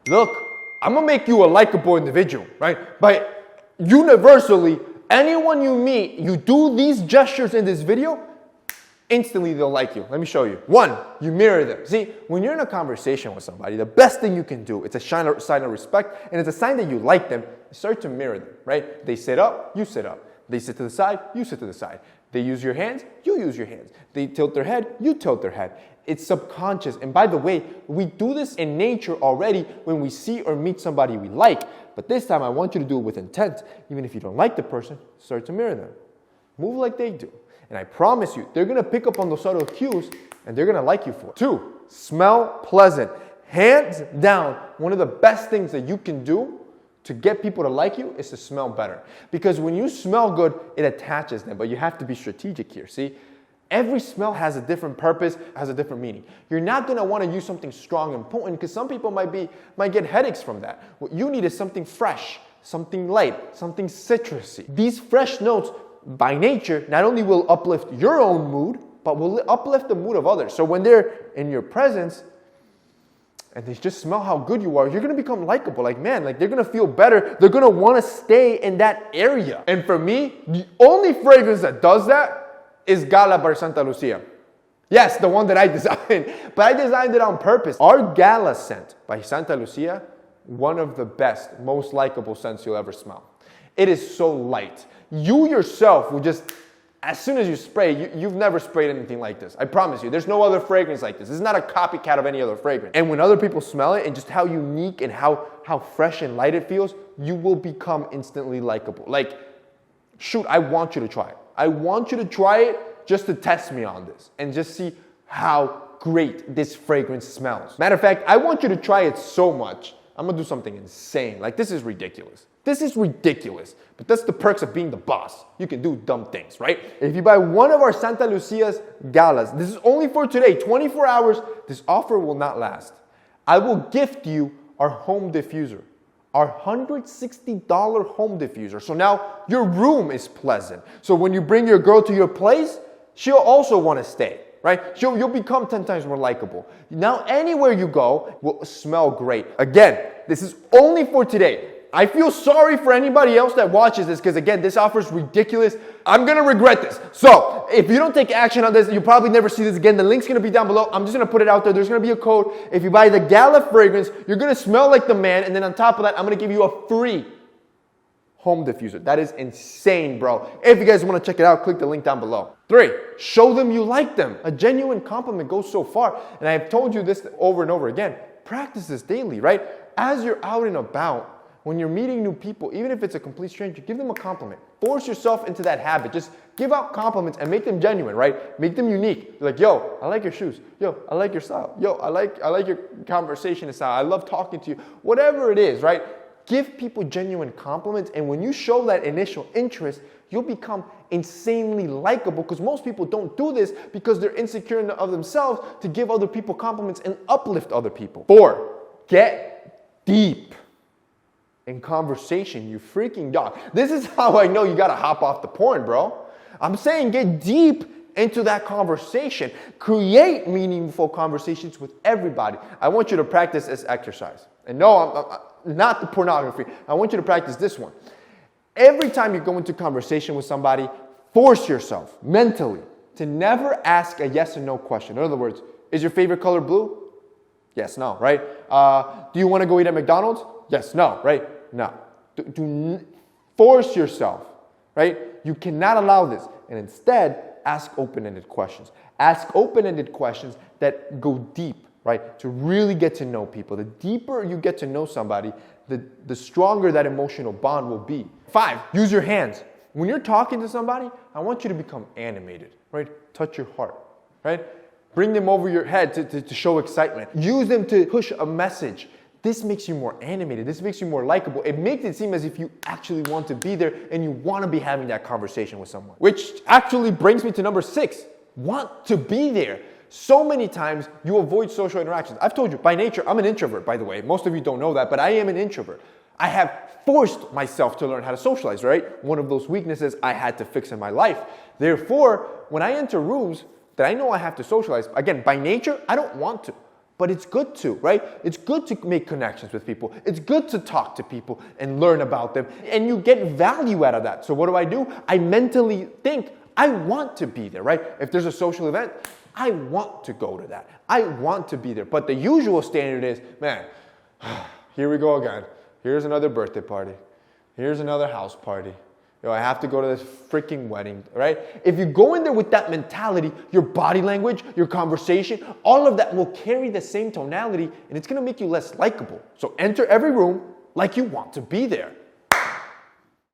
look, I'm gonna make you a likable individual, right? But universally, anyone you meet, you do these gestures in this video, instantly they'll like you. Let me show you. One, you mirror them. See, when you're in a conversation with somebody, the best thing you can do, it's a sign of respect, and it's a sign that you like them, start to mirror them, right? They sit up, you sit up. They sit to the side, you sit to the side. They use your hands, you use your hands. They tilt their head, you tilt their head. It's subconscious. And by the way, we do this in nature already when we see or meet somebody we like. But this time I want you to do it with intent. Even if you don't like the person, start to mirror them. Move like they do. And I promise you, they're gonna pick up on those subtle cues and they're gonna like you for it. 2, smell pleasant. Hands down, one of the best things that you can do to get people to like you is to smell better. Because when you smell good, it attaches them, but you have to be strategic here, see? Every smell has a different purpose, has a different meaning. You're not gonna wanna use something strong and potent because some people might get headaches from that. What you need is something fresh, something light, something citrusy. These fresh notes, by nature, not only will uplift your own mood, but will uplift the mood of others. So when they're in your presence, and they just smell how good you are, you're gonna become likable. Like, man, like they're gonna feel better. They're gonna wanna stay in that area. And for me, the only fragrance that does that is Gala by Santa Lucia. Yes, the one that I designed, but I designed it on purpose. Our Gala scent by Santa Lucia, one of the best, most likable scents you'll ever smell. It is so light. You yourself will just, as soon as you spray, you've never sprayed anything like this. I promise you, there's no other fragrance like this. This is not a copycat of any other fragrance. And when other people smell it and just how unique and how fresh and light it feels, you will become instantly likable. Like, shoot, I want you to try it. I want you to try it just to test me on this and just see how great this fragrance smells. Matter of fact, I want you to try it so much, I'm gonna do something insane. Like, this is ridiculous. This is ridiculous, but that's the perks of being the boss. You can do dumb things, right? If you buy one of our Santa Lucia's Galas, this is only for today, 24 hours, this offer will not last. I will gift you our home diffuser, our $160 home diffuser. So now your room is pleasant. So when you bring your girl to your place, she'll also want to stay, right? You'll become 10 times more likable. Now anywhere you go will smell great. Again, this is only for today. I feel sorry for anybody else that watches this because, again, this offer is ridiculous. I'm going to regret this. So if you don't take action on this, you'll probably never see this again. The link's going to be down below. I'm just going to put it out there. There's going to be a code. If you buy the Gala fragrance, you're going to smell like the man. And then on top of that, I'm going to give you a free home diffuser. That is insane, bro. If you guys want to check it out, click the link down below. 3, show them you like them. A genuine compliment goes so far. And I've told you this over and over again. Practice this daily, right? As you're out and about, when you're meeting new people, even if it's a complete stranger, give them a compliment. Force yourself into that habit. Just give out compliments and make them genuine, right? Make them unique. You're like, yo, I like your shoes. Yo, I like your style. Yo, I like your conversation style. I love talking to you. Whatever it is, right? Give people genuine compliments, and when you show that initial interest, you'll become insanely likable because most people don't do this because they're insecure of themselves to give other people compliments and uplift other people. 4, get deep in conversation, you freaking dog. This is how I know you gotta hop off the porn, bro. I'm saying get deep into that conversation. Create meaningful conversations with everybody. I want you to practice this exercise. And no, I'm not the pornography. I want you to practice this one. Every time you go into conversation with somebody, force yourself mentally to never ask a yes or no question. In other words, is your favorite color blue? Yes, no, right? Do you want to go eat at McDonald's? Yes, no, right? No. Force yourself, right? You cannot allow this. And instead, ask open-ended questions. Ask open-ended questions that go deep, right? To really get to know people. The deeper you get to know somebody, the stronger that emotional bond will be. 5, use your hands. When you're talking to somebody, I want you to become animated, right? Touch your heart, right? Bring them over your head to show excitement. Use them to push a message. This makes you more animated. This makes you more likable. It makes it seem as if you actually want to be there and you want to be having that conversation with someone. Which actually brings me to number 6. Want to be there. So many times you avoid social interactions. I've told you, by nature, I'm an introvert, by the way. Most of you don't know that, but I am an introvert. I have forced myself to learn how to socialize, right? One of those weaknesses I had to fix in my life. Therefore, when I enter rooms that I know I have to socialize, again, by nature, I don't want to. But it's good to, right? It's good to make connections with people. It's good to talk to people and learn about them. And you get value out of that. So what do? I mentally think, I want to be there, right? If there's a social event, I want to go to that. I want to be there. But the usual standard is, man, here we go again. Here's another birthday party. Here's another house party. I have to go to this freaking wedding, right? If you go in there with that mentality, your body language, your conversation, all of that will carry the same tonality, and it's going to make you less likable. So enter every room like you want to be there.